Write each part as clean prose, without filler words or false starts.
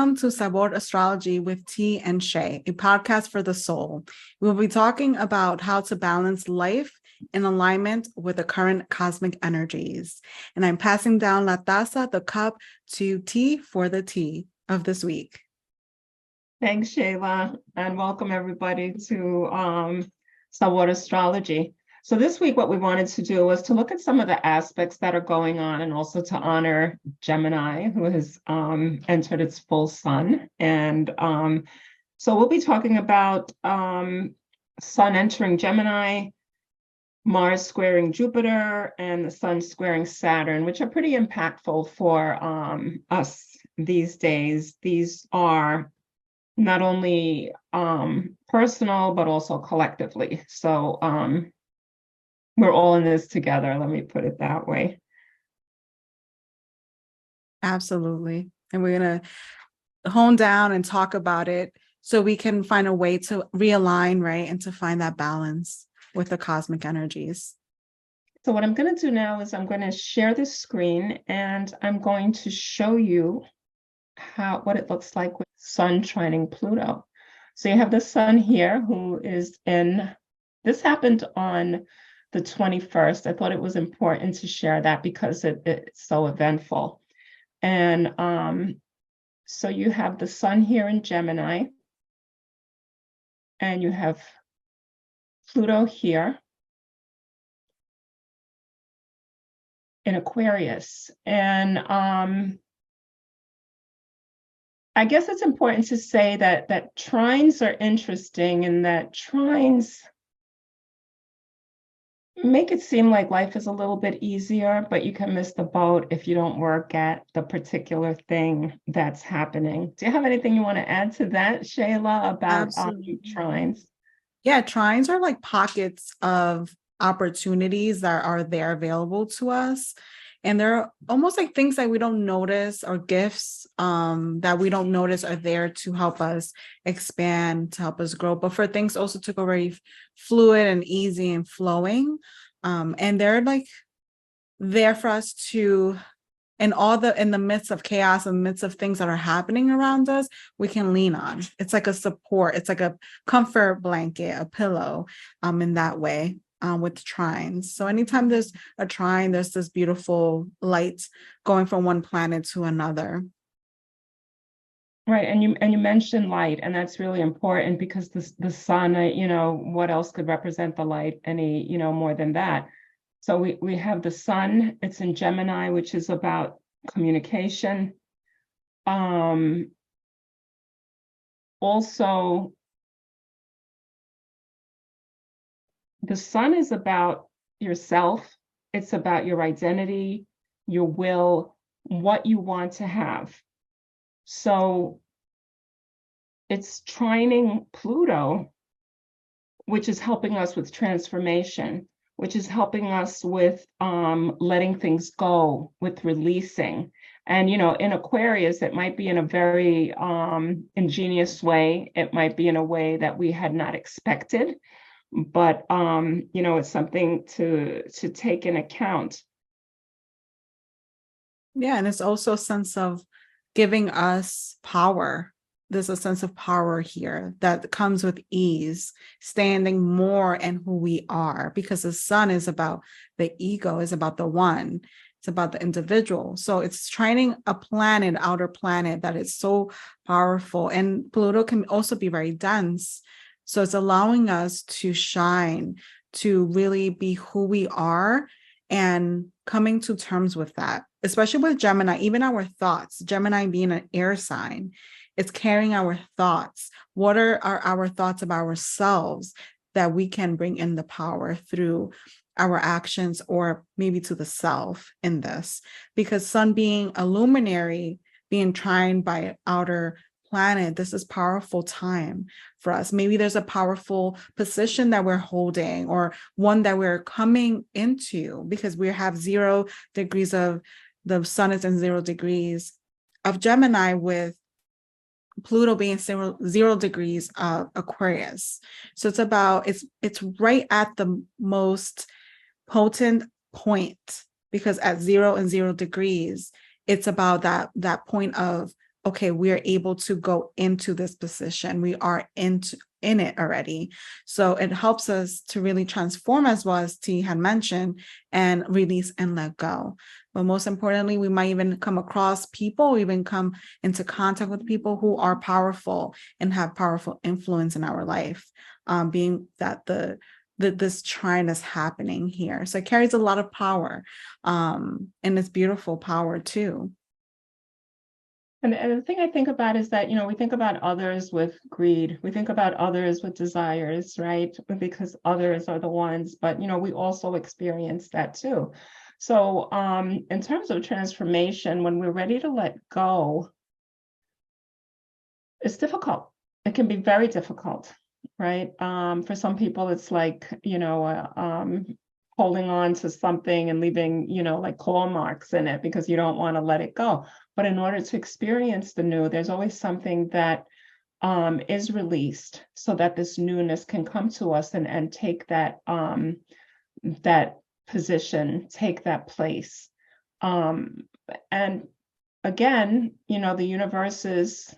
Welcome to Sabor Astrology with T and Shay, a podcast for the soul. We'll be talking about how to balance life in alignment with the current cosmic energies. And I'm passing down la taza, the cup, to T for the tea of this week. Thanks, Shayla, and welcome everybody to Sabor Astrology. So this week, what we wanted to do was to look at some of the aspects that are going on and also to honor Gemini, who has entered its full sun. And so we'll be talking about Sun entering Gemini, Mars squaring Jupiter, and the Sun squaring Saturn, which are pretty impactful for us these days. These are not only personal, but also collectively. So we're all in this together. Let me put it that way. Absolutely. And we're going to hone down and talk about it so we can find a way to realign, right? And to find that balance with the cosmic energies. So what I'm going to do now is I'm going to share this screen and I'm going to show you what it looks like with Sun trining Pluto. So you have the Sun here who is this happened on the 21st. I thought it was important to share that because it's so eventful. And so you have the Sun here in Gemini, and you have Pluto here in Aquarius. And I guess it's important to say that trines are interesting and that trines make it seem like life is a little bit easier, but you can miss the boat if you don't work at the particular thing that's happening. Do you have anything you want to add to that, Shayla, about trines? Yeah, trines are like pockets of opportunities that are there available to us. And they're almost like things that we don't notice, or gifts that we don't notice are there to help us expand, to help us grow, but for things also to go very fluid and easy and flowing. And they're like there for us to, in the midst of chaos, in the midst of things that are happening around us, we can lean on. It's like a support. It's like a comfort blanket, a pillow, in that way. With trines. So anytime there's a trine, there's this beautiful light going from one planet to another. Right, and you mentioned light, and that's really important because the sun, what else could represent the light any, more than that? So we have the sun, it's in Gemini, which is about communication. Also, the sun is about yourself. It's about your identity, your will, what you want to have. So it's trining Pluto, which is helping us with transformation, which is helping us with letting things go, with releasing. And, in Aquarius, it might be in a very ingenious way. It might be in a way that we had not expected. But it's something to take in account. Yeah, and it's also a sense of giving us power. There's a sense of power here that comes with ease, standing more in who we are, because the sun is about the ego, is about the one, it's about the individual. So it's trining a planet, outer planet, that is so powerful. And Pluto can also be very dense. So it's allowing us to shine, to really be who we are and coming to terms with that, especially with Gemini, even our thoughts. Gemini being an air sign, it's carrying our thoughts. What are our thoughts about ourselves that we can bring in the power through our actions, or maybe to the self in this? Because sun being a luminary, being trined by outer planet, this is powerful time for us. Maybe there's a powerful position that we're holding, or one that we're coming into, because we have 0 degrees of the sun is in 0 degrees of Gemini, with Pluto being 0 degrees of Aquarius. So it's right at the most potent point, because at 0 and 0 degrees, it's about that point of okay, we are able to go into this position. We are in it already. So it helps us to really transform, as well as T had mentioned, and release and let go. But most importantly, we might even come across people, even come into contact with people who are powerful and have powerful influence in our life, being that this trine is happening here. So it carries a lot of power, and it's beautiful power too. And the thing I think about is that, we think about others with greed. We think about others with desires, right? Because others are the ones, but, we also experience that too. So in terms of transformation, when we're ready to let go, it's difficult. It can be very difficult, right? For some people, it's like, holding on to something and leaving, like claw marks in it because you don't want to let it go. But in order to experience the new, there's always something that is released so that this newness can come to us and take that that position, take that place. And again, the universes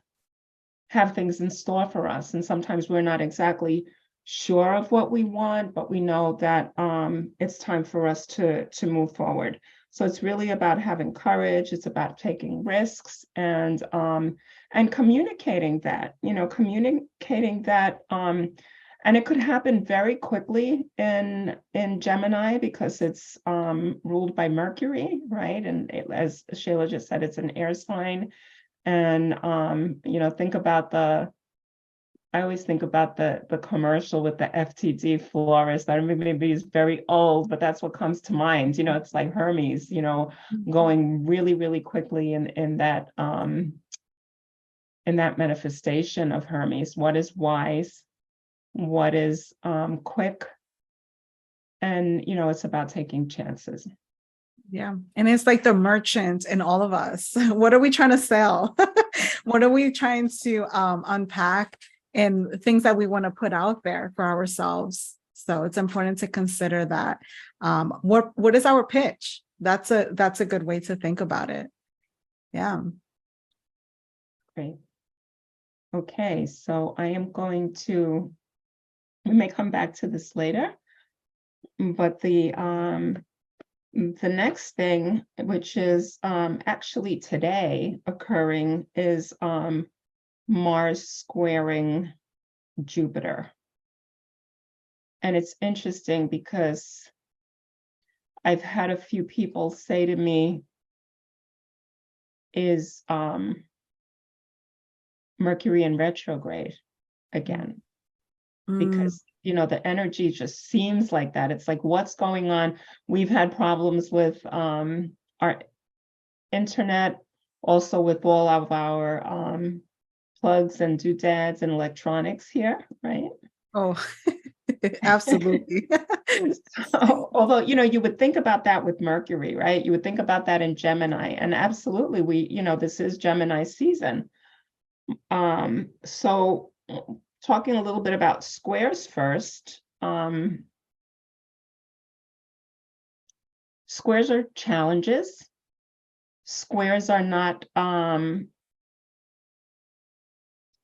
have things in store for us, and sometimes we're not exactly sure of what we want, but we know that it's time for us to move forward. So it's really about having courage. It's about taking risks and communicating that, and it could happen very quickly in Gemini because it's ruled by Mercury, right? And as Shayla just said, it's an air sign. And I always think about the commercial with the FTD florist. I mean, maybe it's very old, but that's what comes to mind. It's like Hermes, going really, really quickly in that manifestation of Hermes. What is wise? What is quick? And it's about taking chances. Yeah. And it's like the merchant in all of us. What are we trying to sell? What are we trying to unpack, and things that we want to put out there for ourselves? So it's important to consider that. What is our pitch? That's a good way to think about it. Yeah. Great. Okay, so I am going to, we may come back to this later, but the next thing, which is actually today occurring, is Mars squaring Jupiter. And it's interesting because I've had a few people say to me, is Mercury in retrograde again? Because the energy just seems like that. It's like, what's going on? We've had problems with our internet, also with all of our plugs and doodads and electronics here, right? Oh, absolutely. So, although, you would think about that with Mercury, right? You would think about that in Gemini, and absolutely, this is Gemini season. So talking a little bit about squares first. Squares are challenges. Squares are not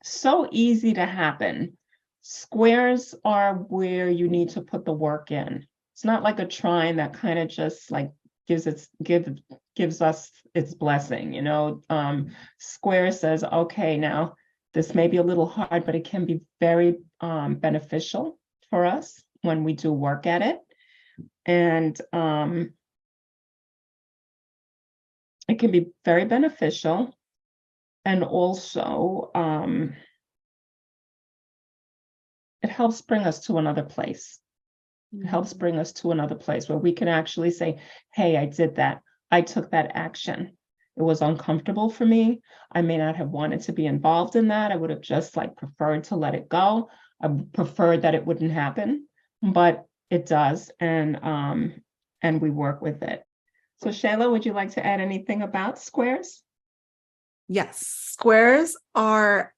so easy to happen. Squares are where you need to put the work in. It's not like a trine that kind of just like gives us its blessing. Square says, okay, now this may be a little hard, but it can be very beneficial for us when we do work at it. And it can be very beneficial. And also, it helps bring us to another place. It helps bring us to another place where we can actually say, hey, I did that. I took that action. It was uncomfortable for me. I may not have wanted to be involved in that. I would have just preferred to let it go. I preferred that it wouldn't happen, but it does. And we work with it. So Shayla, would you like to add anything about squares? Yes. Squares are,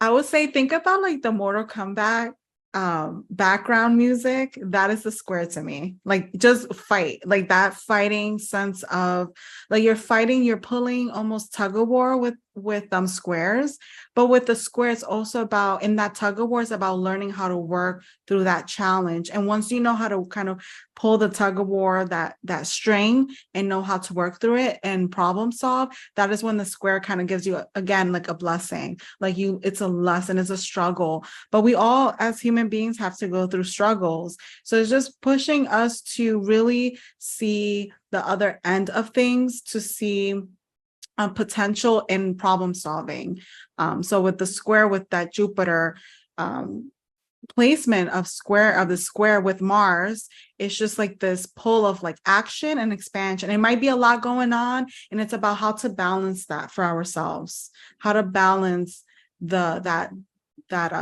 I would say, think about the Mortal Kombat background music. That is the square to me. Just fight, that fighting sense of you're fighting, you're pulling, almost tug of war with with squares, but with the square, it's also about, in that tug of war, it's about learning how to work through that challenge. And once you know how to kind of pull the tug of war, that string, and know how to work through it and problem solve, that is when the square kind of gives you, again, like a blessing. Like it's a lesson, it's a struggle. But we all, as human beings, have to go through struggles. So it's just pushing us to really see the other end of things, to see potential in problem solving. So with the square, with that Jupiter placement of the square with Mars, it's just like this pull of like action and expansion. It might be a lot going on, and it's about how to balance that for ourselves, how to balance that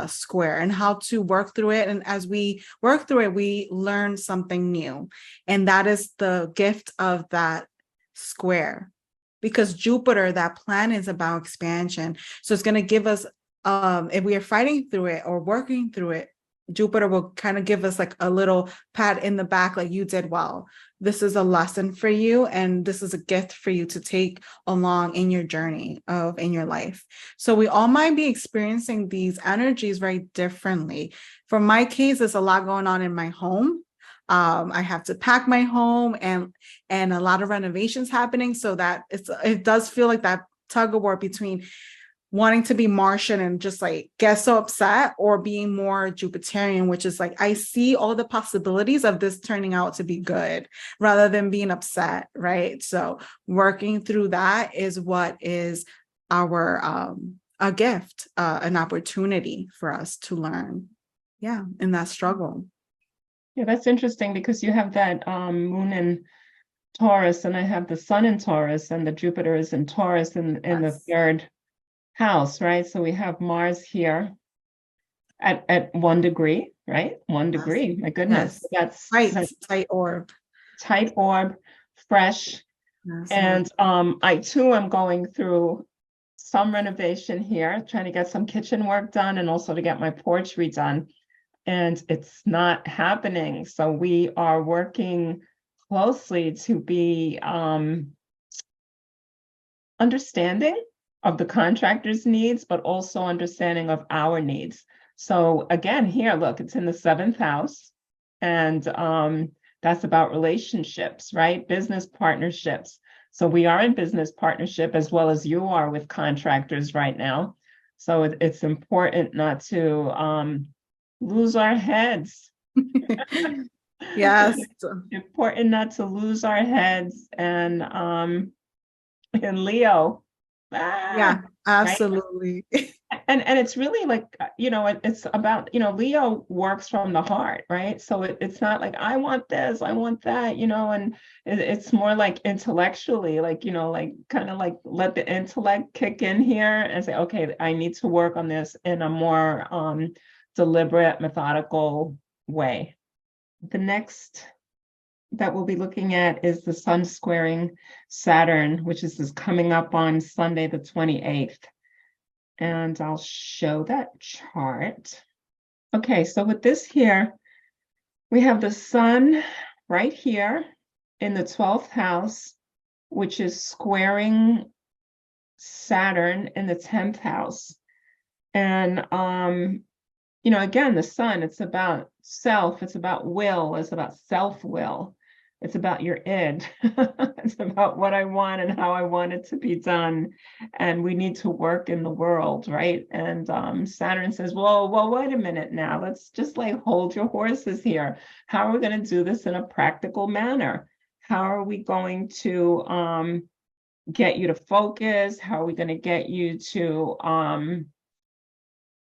square and how to work through it. And as we work through it, we learn something new. And that is the gift of that square, because Jupiter, that planet, is about expansion. So it's going to give us, if we are fighting through it or working through it, Jupiter will kind of give us like a little pat in the back, like, you did well. This is a lesson for you, and this is a gift for you to take along in your journey in your life. So we all might be experiencing these energies very differently. For my case, there's a lot going on in my home. I have to pack my home, and a lot of renovations happening, so that it does feel like that tug of war between wanting to be Martian and just like get so upset, or being more Jupiterian, which is like, I see all the possibilities of this turning out to be good rather than being upset, right? So working through that is what is our a gift, an opportunity for us to learn, in that struggle. Yeah, that's interesting, because you have that moon in Taurus, and I have the sun in Taurus, and the Jupiter is in Taurus in the third house, right? So we have Mars here at 1 degree, right? 1 degree. My goodness. Yes. That's tight orb. Tight orb, fresh. Yes. And I too am going through some renovation here, trying to get some kitchen work done, and also to get my porch redone. And it's not happening. So we are working closely to be understanding of the contractor's needs, but also understanding of our needs. So again, here, look, it's in the 7th house, and that's about relationships, right? Business partnerships. So we are in business partnership, as well as you are, with contractors right now. So it's important not to lose our heads. Yes. Important not to lose our heads. And in Leo, yeah, absolutely. Right? And it's really like, it's about, Leo works from the heart, right? So it's not like, I want this, I want that, and it's more like intellectually, like, like kind of like let the intellect kick in here and say, okay, I need to work on this in a more deliberate, methodical way. The next that we'll be looking at is the sun squaring Saturn, which is coming up on Sunday, the 28th. And I'll show that chart. Okay, so with this here, we have the sun right here in the 12th house, which is squaring Saturn in the 10th house. And again, the sun, it's about self, it's about will, it's about self-will. It's about your id. It's about what I want and how I want it to be done. And we need to work in the world, right? And Saturn says, well, wait a minute now. Let's just like hold your horses here. How are we going to do this in a practical manner? How are we going to get you to focus? How are we going to get you to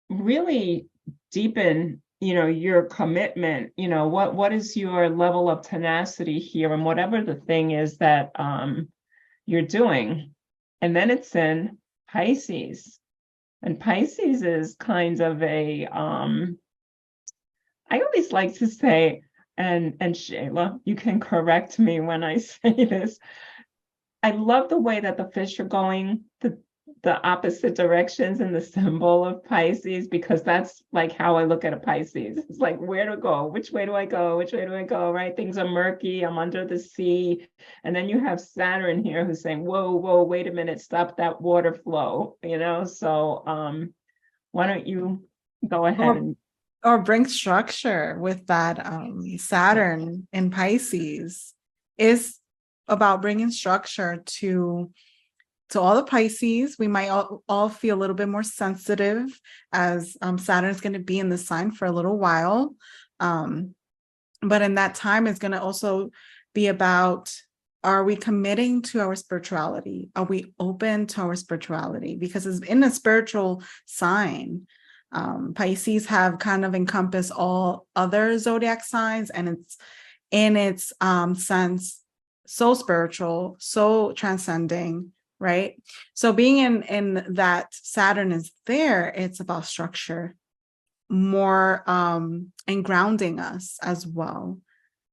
really deepen your commitment? What is your level of tenacity here, and whatever the thing is that you're doing. And then it's in Pisces, and Pisces is kind of a I always like to say, and Shayla, you can correct me when I say this, I love the way that the fish are going. the opposite directions in the symbol of Pisces, because that's like how I look at a Pisces. It's like, where to go? Which way do I go? Which way do I go? Right? Things are murky. I'm under the sea. And then you have Saturn here who's saying, whoa, wait a minute, stop that water flow, So why don't you go ahead and or bring structure with that Saturn in Pisces is about bringing structure to all the Pisces. We might all feel a little bit more sensitive as Saturn is going to be in the sign for a little while. But in that time, it's going to also be about, are we committing to our spirituality? Are we open to our spirituality? Because it's in a spiritual sign. Pisces have kind of encompassed all other zodiac signs, and it's in its sense so spiritual, so transcending, right? So being in that Saturn is there, it's about structure more and grounding us as well.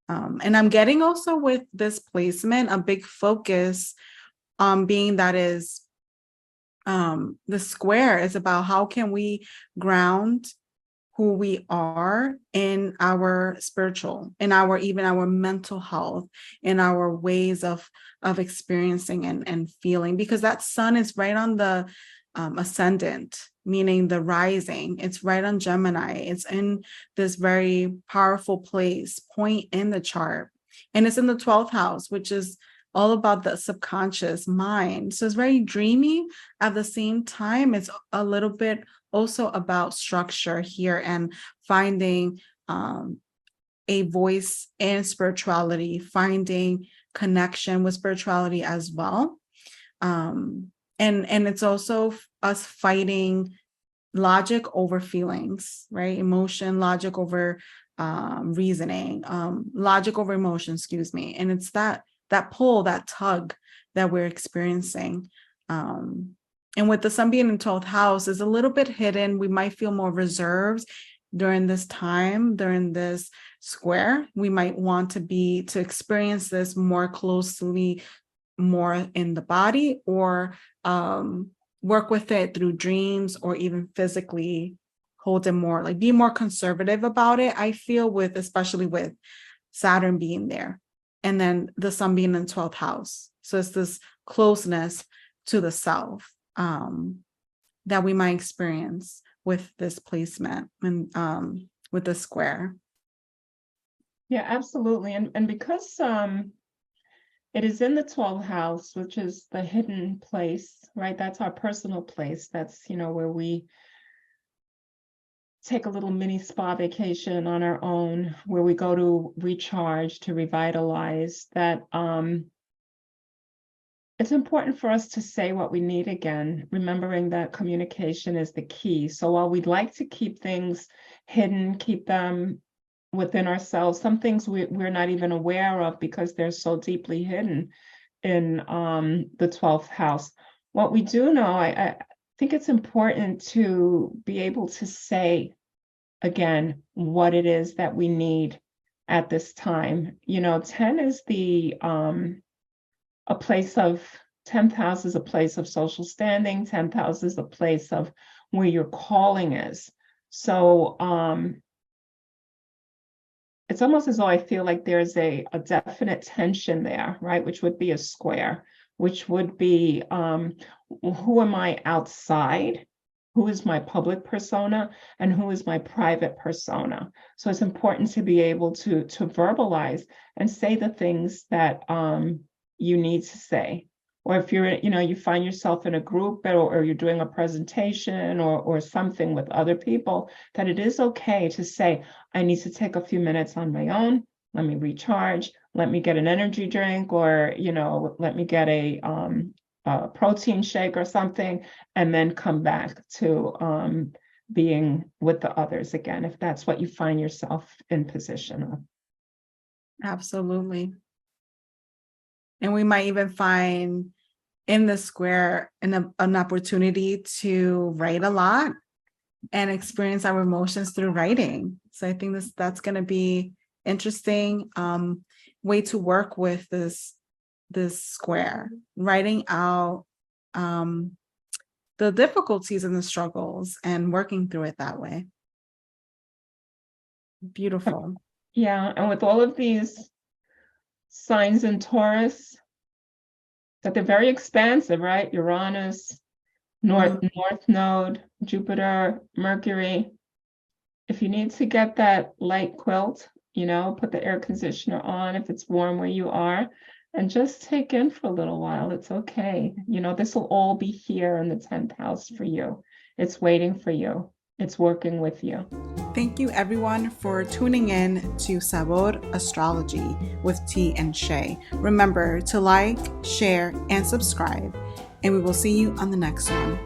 And I'm getting also with this placement a big focus being that is the square is about how can we ground who we are in our spiritual, in our even our mental health, in our ways of experiencing and feeling, because that sun is right on the ascendant, meaning the rising. It's right on Gemini. It's in this very powerful point in the chart, and it's in the 12th house, which is all about the subconscious mind. So it's very dreamy. At the same time, it's a little bit also about structure here and finding a voice in spirituality, finding connection with spirituality as well. And it's also us fighting logic over feelings, right? Emotion, logic over reasoning, logic over emotion, excuse me. And it's that pull, that tug that we're experiencing. And with the sun being in 12th house is a little bit hidden. We might feel more reserved during this time, during this square. We might want to experience this more closely, more in the body, or work with it through dreams, or even physically hold it more, like be more conservative about it. I feel especially with Saturn being there, and then the sun being in 12th house. So it's this closeness to the self that we might experience with this placement and with the square. Yeah, absolutely. And because it is in the 12th house, which is the hidden place, right? That's our personal place. That's, where we take a little mini spa vacation on our own, where we go to recharge, to revitalize, that it's important for us to say what we need again, remembering that communication is the key. So while we'd like to keep things hidden, keep them within ourselves, some things we're not even aware of because they're so deeply hidden in the 12th house. What we do know, I think it's important to be able to say again what it is that we need at this time. 10 is a place of 10th house is a place of social standing. 10th house is a place of where your calling is. So it's almost as though I feel like there's a definite tension there, right? Which would be a square, which would be who am I outside? Who is my public persona, and who is my private persona? So it's important to be able to verbalize and say the things that you need to say. Or if you're, you find yourself in a group, or you're doing a presentation or something with other people, that it is okay to say, I need to take a few minutes on my own. Let me recharge. Let me get an energy drink, or, let me get a protein shake or something, and then come back to being with the others again, if that's what you find yourself in position of. Absolutely. And we might even find in the square an opportunity to write a lot and experience our emotions through writing. So I think that's going to be interesting way to work with this square, writing out the difficulties and the struggles and working through it that way. Beautiful. Yeah, and with all of these signs in Taurus, that they're very expansive, right? Uranus, North Node, Jupiter, Mercury. If you need to get that light quilt, put the air conditioner on if it's warm where you are, and just take in for a little while. It's okay. This will all be here in the 10th house for you. It's waiting for you. It's working with you. Thank you everyone for tuning in to Sabor Astrology with T and Shay. Remember to like, share, and subscribe, and we will see you on the next one.